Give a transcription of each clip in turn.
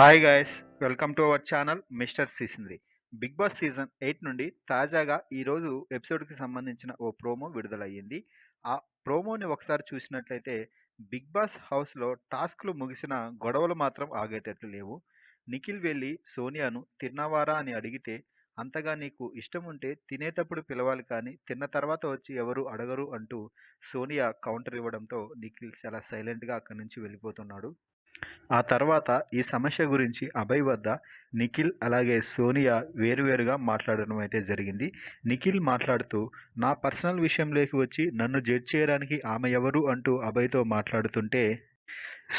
Hi guys, welcome to our channel mister seasonary. Bigg Boss season 8 నుండి తాజాగా ఈరోజు ఎపిసోడ్కి సంబంధించిన ఓ ప్రోమో విడుదలయ్యింది. ఆ ప్రోమోని ఒకసారి చూసినట్లయితే బిగ్ బాస్ హౌస్లో టాస్క్లు ముగిసిన గొడవలు మాత్రం ఆగేటట్లు లేవు. నిఖిల్ వెళ్ళి సోనియాను తిన్నావారా అని అడిగితే, అంతగా నీకు ఇష్టం ఉంటే తినేటప్పుడు పిలవాలి కానీ తిన్న తర్వాత వచ్చి ఎవరు అడగరు అంటూ సోనియా కౌంటర్ ఇవ్వడంతో నిఖిల్ చాలా సైలెంట్గా అక్కడి నుంచి వెళ్ళిపోతున్నాడు. ఆ తర్వాత ఈ సమస్య గురించి అభయ్ వద్ద నిఖిల్ అలాగే సోనియా వేరువేరుగా మాట్లాడడం అయితే జరిగింది. నిఖిల్ మాట్లాడుతూ, నా పర్సనల్ విషయంలోకి వచ్చి నన్ను జడ్జ్ చేయడానికి ఆమె ఎవరు అంటూ అభయ్తో మాట్లాడుతుంటే,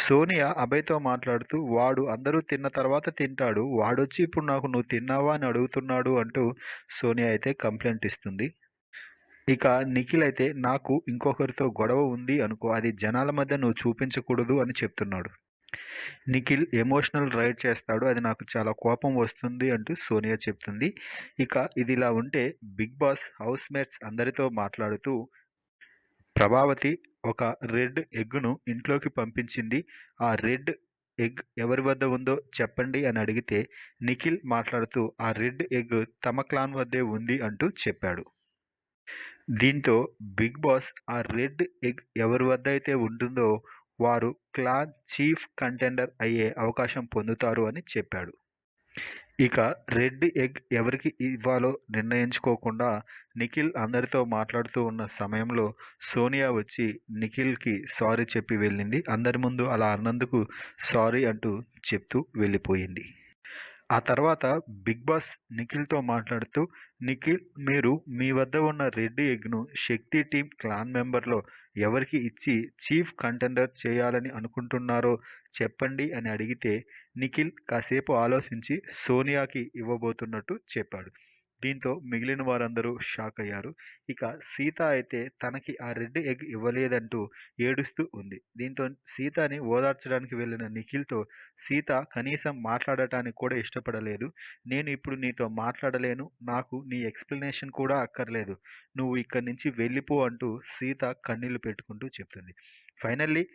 సోనియా అభయ్తో మాట్లాడుతూ, వాడు అందరూ తిన్న తర్వాత తింటాడు, వాడొచ్చి ఇప్పుడు నాకు నువ్వు తిన్నావా అని అడుగుతున్నాడు అంటూ సోనియా అయితే కంప్లైంట్ ఇస్తుంది. ఇక నిఖిల్ అయితే, నాకు ఇంకొకరితో గొడవ ఉంది అనుకో, అది జనాల మధ్య నువ్వు చూపించకూడదు అని చెప్తున్నాడు. నిఖిల్ ఎమోషనల్ రైడ్ చేస్తాడు, అది నాకు చాలా కోపం వస్తుంది అంటూ సోనియా చెప్తుంది. ఇక ఇదిలా ఉంటే బిగ్ బాస్ హౌస్ మేట్స్ అందరితో మాట్లాడుతూ, ప్రభావతి ఒక రెడ్ ఎగ్గును ఇంట్లోకి పంపించింది, ఆ రెడ్ ఎగ్ ఎవరి వద్ద ఉందో చెప్పండి అని అడిగితే, నిఖిల్ మాట్లాడుతూ ఆ రెడ్ ఎగ్ తమ క్లాన్ వద్దే ఉంది అంటూ చెప్పాడు. దీంతో బిగ్ బాస్ ఆ రెడ్ ఎగ్ ఎవరి వద్ద అయితే ఉంటుందో వారు క్లాన్ చీఫ్ కంటెండర్ అయ్యే అవకాశం పొందుతారు అని చెప్పాడు. ఇక రెడ్ ఎగ్ ఎవరికి ఇవ్వాలో నిర్ణయించుకోకుండా నిఖిల్ అందరితో మాట్లాడుతూ ఉన్న సమయంలో సోనియా వచ్చి నిఖిల్కి సారీ చెప్పి వెళ్ళింది. అందరి ముందు అలా అన్నందుకు సారీ అంటూ చెప్తూ వెళ్ళిపోయింది. ఆ తర్వాత బిగ్ బాస్ నిఖిల్తో మాట్లాడుతూ, నిఖిల్, మీరు మీ వద్ద ఉన్న రెడ్ ఎగ్ను శక్తి టీం క్లాన్ మెంబర్లో ఎవరికి ఇచ్చి చీఫ్ కంటెండర్ చేయాలని అనుకుంటున్నారో చెప్పండి అని అడిగితే, నిఖిల్ కాసేపు ఆలోచించి సోనియాకి ఇవ్వబోతున్నట్టు చెప్పాడు. దీంతో మిగిలిన వారందరూ షాక్ అయ్యారు. ఇక సీత అయితే తనకి ఆ రెడ్ ఎగ్ ఇవ్వలేదంటూ ఏడుస్తూ ఉంది. దీంతో సీతని ఓదార్చడానికి వెళ్ళిన నిఖిల్తో, సీత కనీసం మాట్లాడటానికి కూడా ఇష్టపడలేదు, నేను ఇప్పుడు నీతో మాట్లాడలేను, నాకు నీ ఎక్స్ప్లెనేషన్ కూడా అక్కర్లేదు, నువ్వు ఇక్కడి నుంచి వెళ్ళిపో అంటూ సీత కన్నీళ్లు పెట్టుకుంటూ చెప్తుంది. ఫైనల్లీ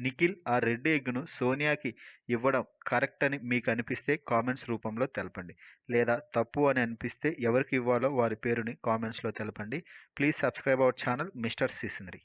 నిఖిల్ ఆ రెడ్ ఎగ్ను సోనియాకి ఇవ్వడం కరెక్ట్ అని మీకు అనిపిస్తే కామెంట్స్ రూపంలో తెలపండి. లేదా తప్పు అని అనిపిస్తే ఎవరికి ఇవ్వాలో వారి పేరుని కామెంట్స్లో తెలపండి. Please subscribe our channel mister సీసనరీ.